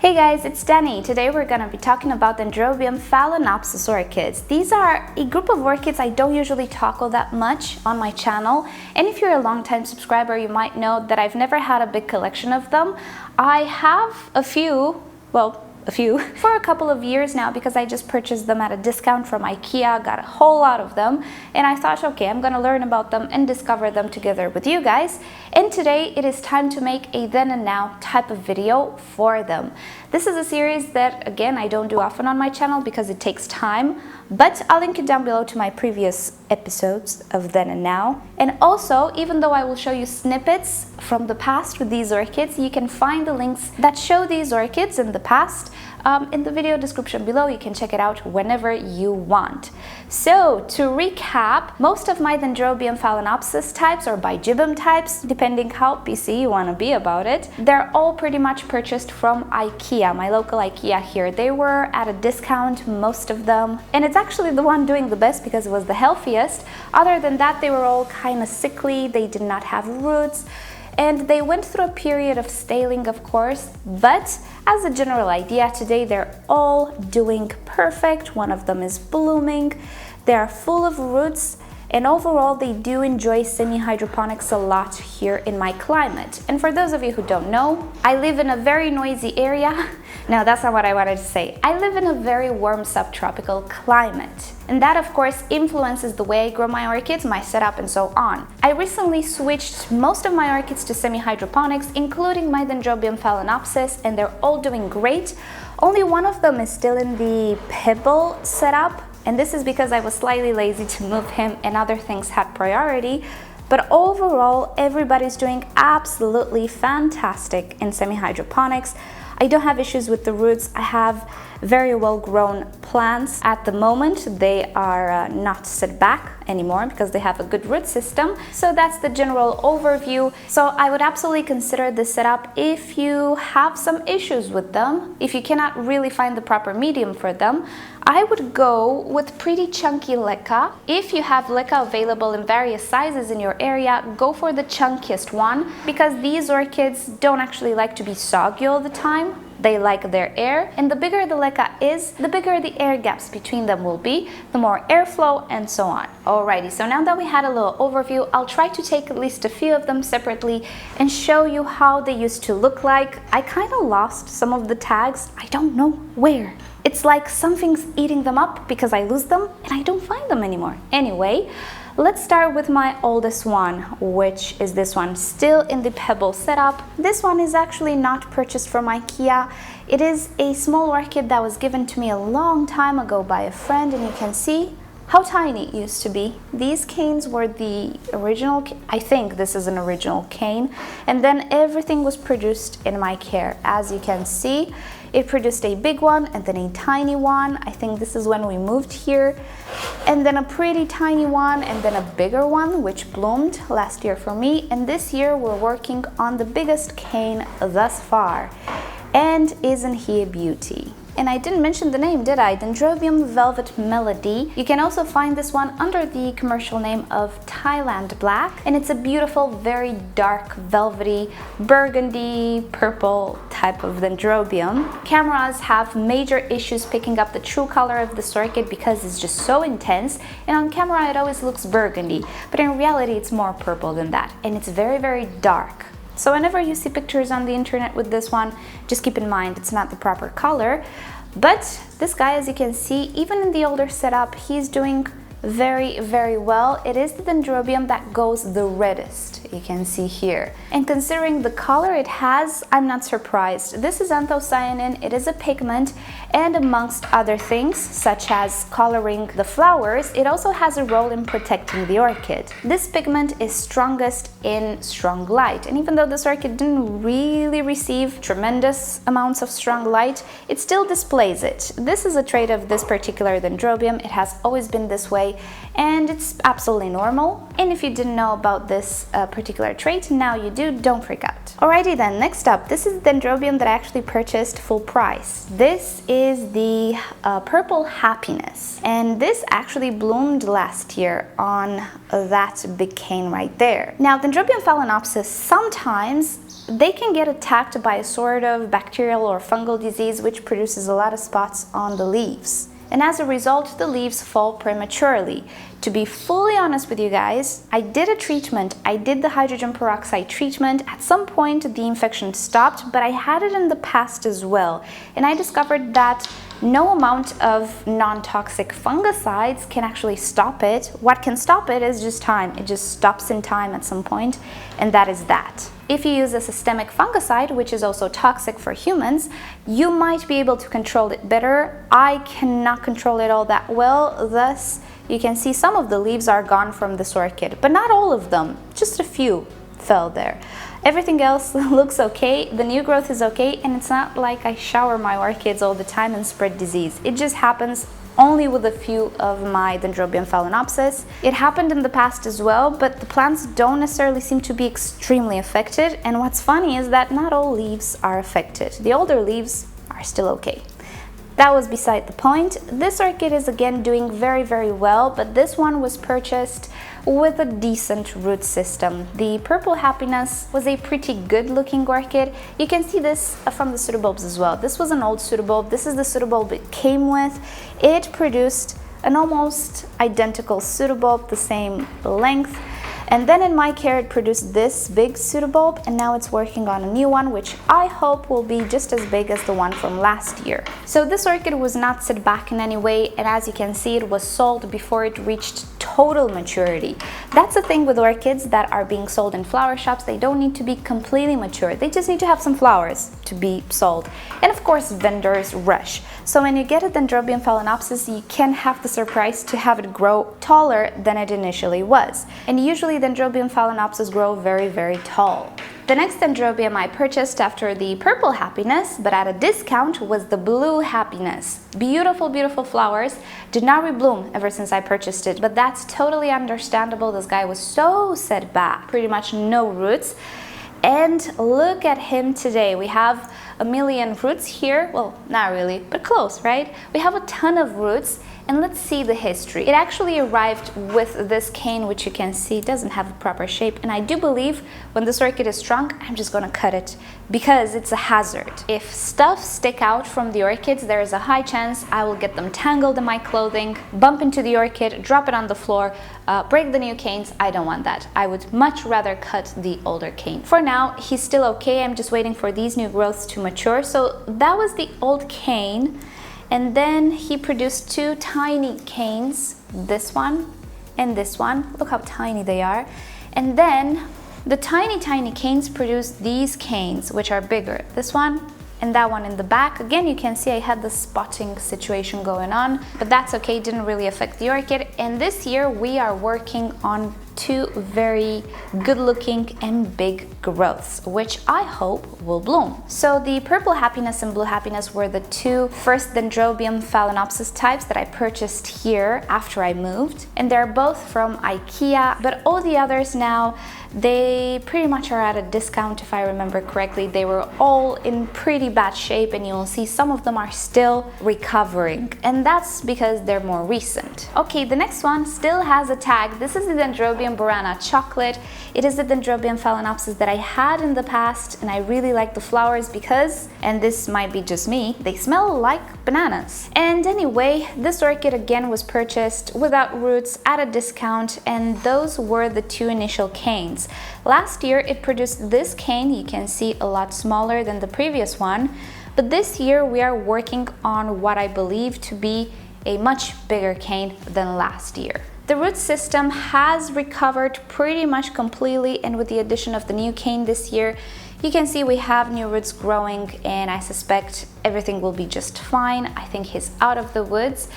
Hey guys, it's Dani. Today we're going to be talking about Dendrobium Phalaenopsis orchids. These are a group of orchids I don't usually tackle that much on my channel, and if you're a long-time subscriber you might know that I've never had a big collection of them. I have a few for a couple of years now because I just purchased them at a discount from IKEA, got a whole lot of them, and I thought, okay, I'm gonna learn about them and discover them together with you guys. And today it is time to make a then and now type of video for them. This is a series that, again, I don't do often on my channel because it takes time, but I'll link it down below to my previous episodes of then and now. And also, even though I will show you snippets from the past with these orchids, you can find the links that show these orchids in the past in the video description below. You can check it out whenever you want. So to recap, most of my Dendrobium Phalaenopsis types or bigibbum types, depending how PC you want to be about it, they're all pretty much purchased from IKEA, my local IKEA here. They were at a discount, most of them, and it's actually the one doing the best because it was the healthiest. Other than that, they were all kind of sickly, they did not have roots, and they went through a period of staling, of course, but as a general idea, today they're all doing perfect. One of them is blooming, they are full of roots, and overall they do enjoy semi-hydroponics a lot here in my climate. And for those of you who don't know, I live in a very noisy area. No, that's not what I wanted to say. I live in a very warm subtropical climate, and that of course influences the way I grow my orchids, my setup, and so on. I recently switched most of my orchids to semi-hydroponics, including my Dendrobium Phalaenopsis, and they're all doing great. Only one of them is still in the pebble setup, and this is because I was slightly lazy to move him and other things had priority. But overall, everybody's doing absolutely fantastic in semi-hydroponics. I don't have issues with the roots. I have very well grown plants at the moment. They are not set back anymore because they have a good root system. So that's the general overview. So I would absolutely consider this setup if you have some issues with them, if you cannot really find the proper medium for them. I would go with pretty chunky leca. If you have leca available in various sizes in your area, go for the chunkiest one because these orchids don't actually like to be soggy all the time. They like their air, and the bigger the leca is, the bigger the air gaps between them will be, the more airflow, and so on. Alrighty, so now that we had a little overview, I'll try to take at least a few of them separately and show you how they used to look like. I kind of lost some of the tags. I don't know where. It's like something's eating them up because I lose them and I don't find them anymore. Anyway, let's start with my oldest one, which is this one, still in the pebble setup. This one is actually not purchased from IKEA. It is a small orchid that was given to me a long time ago by a friend, and you can see how tiny it used to be. These canes were the original, I think this is an original cane, and then everything was produced in my care. As you can see, it produced a big one and then a tiny one. I think this is when we moved here, and then a pretty tiny one and then a bigger one which bloomed last year for me, and this year we're working on the biggest cane thus far. And isn't he a beauty? And I didn't mention the name, did I? Dendrobium Velvet Melody. You can also find this one under the commercial name of Thailand Black, and it's a beautiful, very dark, velvety, burgundy, purple type of dendrobium. Cameras have major issues picking up the true color of this orchid because it's just so intense, and on camera it always looks burgundy, but in reality it's more purple than that, and it's very, very dark. So whenever you see pictures on the internet with this one, just keep in mind it's not the proper color. But this guy, as you can see, even in the older setup, he's doing very, very well. It is the dendrobium that goes the reddest, you can see here. And considering the color it has, I'm not surprised. This is anthocyanin, it is a pigment, and amongst other things, such as coloring the flowers, it also has a role in protecting the orchid. This pigment is strongest in strong light, and even though this orchid didn't really receive tremendous amounts of strong light, it still displays it. This is a trait of this particular dendrobium. It has always been this way, and it's absolutely normal. And if you didn't know about this particular trait, now you do, don't freak out. Alrighty then, next up, this is the dendrobium that I actually purchased full price. This is the Purple Happiness, and this actually bloomed last year on that big cane right there. Now, Dendrobium Phalaenopsis sometimes they can get attacked by a sort of bacterial or fungal disease which produces a lot of spots on the leaves. And as a result, the leaves fall prematurely. To be fully honest with you guys, I did a treatment. I did the hydrogen peroxide treatment. At some point, the infection stopped, but I had it in the past as well. And I discovered that no amount of non-toxic fungicides can actually stop it. What can stop it is just time. It just stops in time at some point, and that is that. If you use a systemic fungicide, which is also toxic for humans, you might be able to control it better. I cannot control it all that well, thus you can see some of the leaves are gone from this orchid, but not all of them, just a few fell there. Everything else looks okay, the new growth is okay, and it's not like I shower my orchids all the time and spread disease. It just happens only with a few of my Dendrobium Phalaenopsis. It happened in the past as well, but the plants don't necessarily seem to be extremely affected, and what's funny is that not all leaves are affected. The older leaves are still okay. That was beside the point. This orchid is again doing very, very well, but this one was purchased with a decent root system. The Purple Happiness was a pretty good looking orchid. You can see this from the pseudobulbs as well. This was an old pseudobulb. This is the pseudobulb it came with. It produced an almost identical pseudobulb, the same length. And then in my care it produced this big pseudobulb, and now it's working on a new one which I hope will be just as big as the one from last year. So this orchid was not set back in any way, and as you can see it was sold before it reached total maturity. That's the thing with orchids that are being sold in flower shops. They don't need to be completely mature, they just need to have some flowers to be sold. And of course vendors rush. So when you get a Dendrobium Phalaenopsis, you can have the surprise to have it grow taller than it initially was. And usually Dendrobium Phalaenopsis grow very, very tall. The next Dendrobium I purchased after the Purple Happiness, but at a discount, was the Blue Happiness. Beautiful, beautiful flowers. Did not rebloom ever since I purchased it, but that's totally understandable. This guy was so set back, pretty much no roots. And look at him today. We have a million roots here. Well, not really, but close, right? We have a ton of roots. And let's see the history. It actually arrived with this cane, which you can see doesn't have a proper shape. And I do believe when this orchid is strong, I'm just gonna cut it because it's a hazard. If stuff stick out from the orchids, there is a high chance I will get them tangled in my clothing, bump into the orchid, drop it on the floor, break the new canes. I don't want that. I would much rather cut the older cane. For now, he's still okay. I'm just waiting for these new growths to mature. So that was the old cane. And then he produced two tiny canes, this one and this one. Look how tiny they are. And then the tiny, tiny canes produced these canes, which are bigger. This one and that one in the back. Again, you can see I had the spotting situation going on, but that's okay, didn't really affect the orchid. And this year we are working on two very good looking and big growths, which I hope will bloom. So the Purple Happiness and Blue Happiness were the two first Dendrobium Phalaenopsis types that I purchased here after I moved, and they're both from IKEA, but all the others now, they pretty much are at a discount. If I remember correctly, they were all in pretty bad shape, and you'll see some of them are still recovering, and that's because they're more recent. Okay, the next one still has a tag. This is the Dendrobium Piranha Chocolate. It is the Dendrobium Phalaenopsis that I had in the past, and I really like the flowers because, and this might be just me, they smell like bananas. And anyway, this orchid again was purchased without roots at a discount, and those were the two initial canes. Last year it produced this cane. You can see a lot smaller than the previous one, but this year we are working on what I believe to be a much bigger cane than last year. The root system has recovered pretty much completely, and with the addition of the new cane this year, you can see we have new roots growing, and I suspect everything will be just fine. I think he's out of the woods,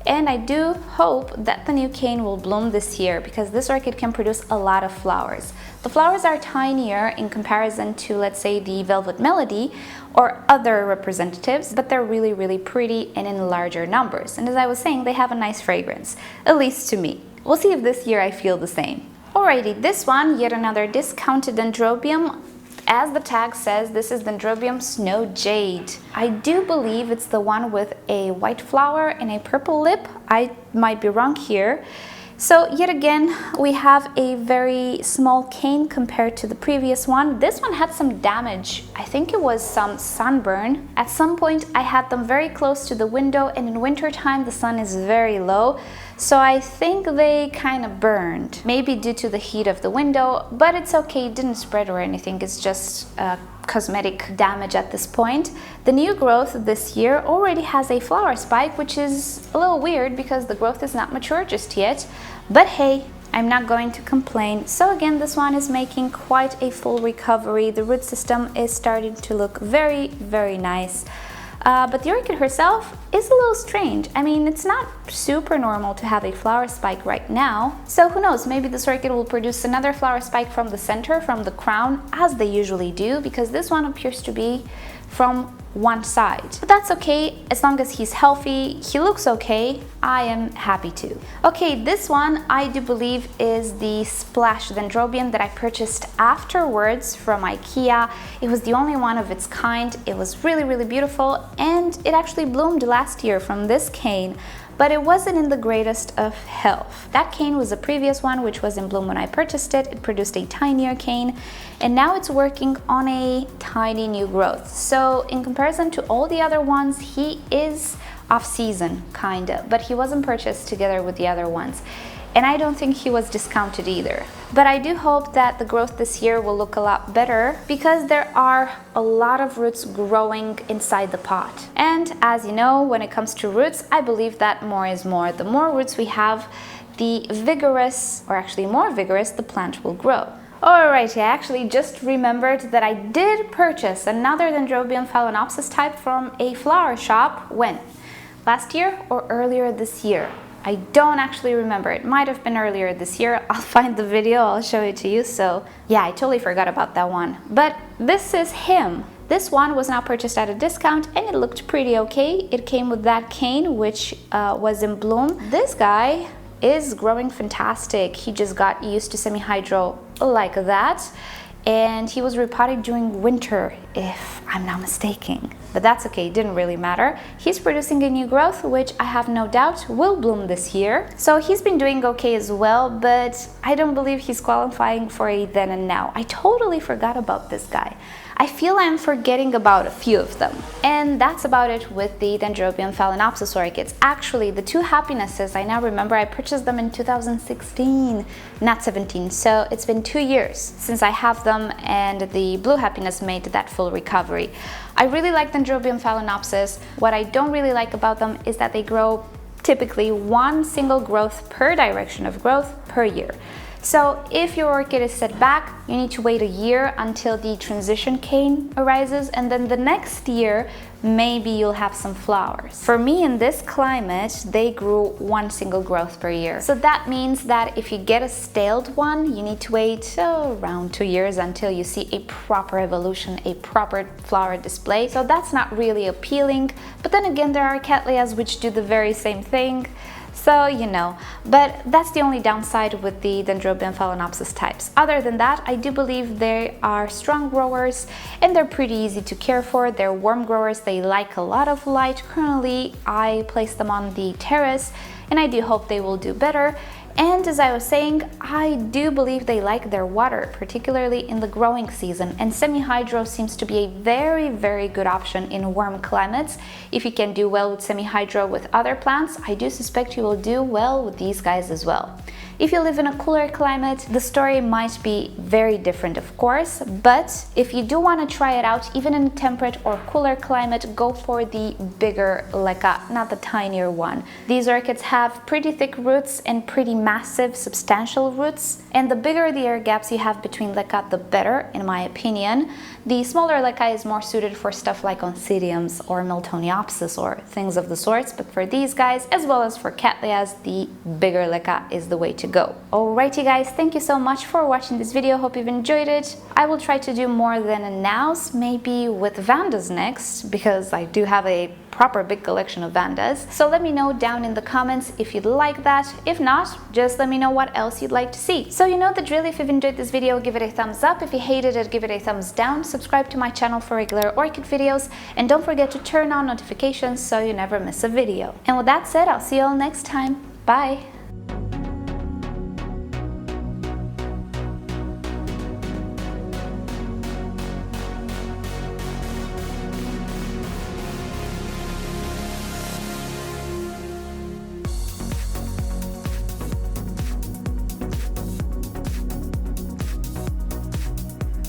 and I do hope that the new cane will bloom this year because this orchid can produce a lot of flowers. The flowers are tinier in comparison to, let's say, the Velvet Melody or other representatives, but they're really, really pretty and in larger numbers. And as I was saying, they have a nice fragrance, at least to me. We'll see if this year I feel the same. Alrighty, this one, yet another discounted Dendrobium. As the tag says, this is Dendrobium Snow Jade. I do believe it's the one with a white flower and a purple lip. I might be wrong here. So yet again, we have a very small cane compared to the previous one. This one had some damage. I think it was some sunburn. At some point, I had them very close to the window, and in winter time, the sun is very low. So I think they kind of burned, maybe due to the heat of the window, but it's okay, it didn't spread or anything. It's just cosmetic damage at this point. The new growth this year already has a flower spike, which is a little weird because the growth is not mature just yet. But hey, I'm not going to complain. So again, this one is making quite a full recovery. The root system is starting to look very, very nice. But the orchid herself is a little strange. I mean, it's not super normal to have a flower spike right now. So who knows, maybe this orchid will produce another flower spike from the center, from the crown, as they usually do, because this one appears to be from one side. But that's okay, as long as he's healthy, he looks okay, I am happy too. Okay, this one I do believe is the Splash Dendrobium that I purchased afterwards from IKEA. It was the only one of its kind. It was really, really beautiful, and it actually bloomed last year from this cane, but it wasn't in the greatest of health. That cane was the previous one, which was in bloom when I purchased it. It produced a tinier cane, and now it's working on a tiny new growth. So in comparison to all the other ones, he is off-season, kinda, but he wasn't purchased together with the other ones. And I don't think he was discounted either. But I do hope that the growth this year will look a lot better, because there are a lot of roots growing inside the pot. And as you know, when it comes to roots, I believe that more is more. The more roots we have, the vigorous, or actually more vigorous, the plant will grow. Alright, I actually just remembered that I did purchase another Dendrobium Phalaenopsis type from a flower shop. When? Last year or earlier this year? I don't actually remember. It might have been earlier this year. I'll find the video, I'll show it to you. So yeah, I totally forgot about that one. But this is him. This one was now purchased at a discount, and it looked pretty okay. It came with that cane, which was in bloom. This guy is growing fantastic. He just got used to semi-hydro like that. And he was repotted during winter, if I'm not mistaken. But that's okay, it didn't really matter. He's producing a new growth, which I have no doubt will bloom this year. So he's been doing okay as well, but I don't believe he's qualifying for a then and now. I totally forgot about this guy. I feel I'm forgetting about a few of them. And that's about it with the Dendrobium Phalaenopsis orchids. Actually, the two happinesses, I now remember I purchased them in 2016, not 17. So it's been 2 years since I have them, and the blue happiness made that full recovery. I really like Dendrobium Phalaenopsis. What I don't really like about them is that they grow typically one single growth per direction of growth per year. So if your orchid is set back, you need to wait a year until the transition cane arises, and then the next year maybe you'll have some flowers. For me, in this climate, they grew one single growth per year. So that means that if you get a staled one, you need to wait around 2 years until you see a proper evolution, a proper flower display. So that's not really appealing. But then again, there are Cattleyas which do the very same thing. So, you know, but that's the only downside with the Dendrobium Phalaenopsis types. Other than that, I do believe they are strong growers, and they're pretty easy to care for. They're warm growers, they like a lot of light. Currently, I place them on the terrace, and I do hope they will do better. And as I was saying, I do believe they like their water, particularly in the growing season, and semi-hydro seems to be a very, very good option in warm climates. If you can do well with semi-hydro with other plants, I do suspect you will do well with these guys as well. If you live in a cooler climate, the story might be very different, of course, but if you do want to try it out, even in a temperate or cooler climate, go for the bigger leca, not the tinier one. These orchids have pretty thick roots and pretty massive, substantial roots, and the bigger the air gaps you have between leca, the better, in my opinion. The smaller leca is more suited for stuff like Oncidiums or Miltoniopsis or things of the sorts, but for these guys, as well as for Cattleyas, the bigger leca is the way to go. Alrighty guys, thank you so much for watching this video. Hope you've enjoyed it. I will try to do more than a nows, maybe with Vandas next, because I do have a proper big collection of Vandas. So let me know down in the comments if you'd like that. If not, just let me know what else you'd like to see. So you know the drill. If you've enjoyed this video, give it a thumbs up. If you hated it, give it a thumbs down. Subscribe to my channel for regular orchid videos, and don't forget to turn on notifications so you never miss a video. And with that said, I'll see you all next time. Bye!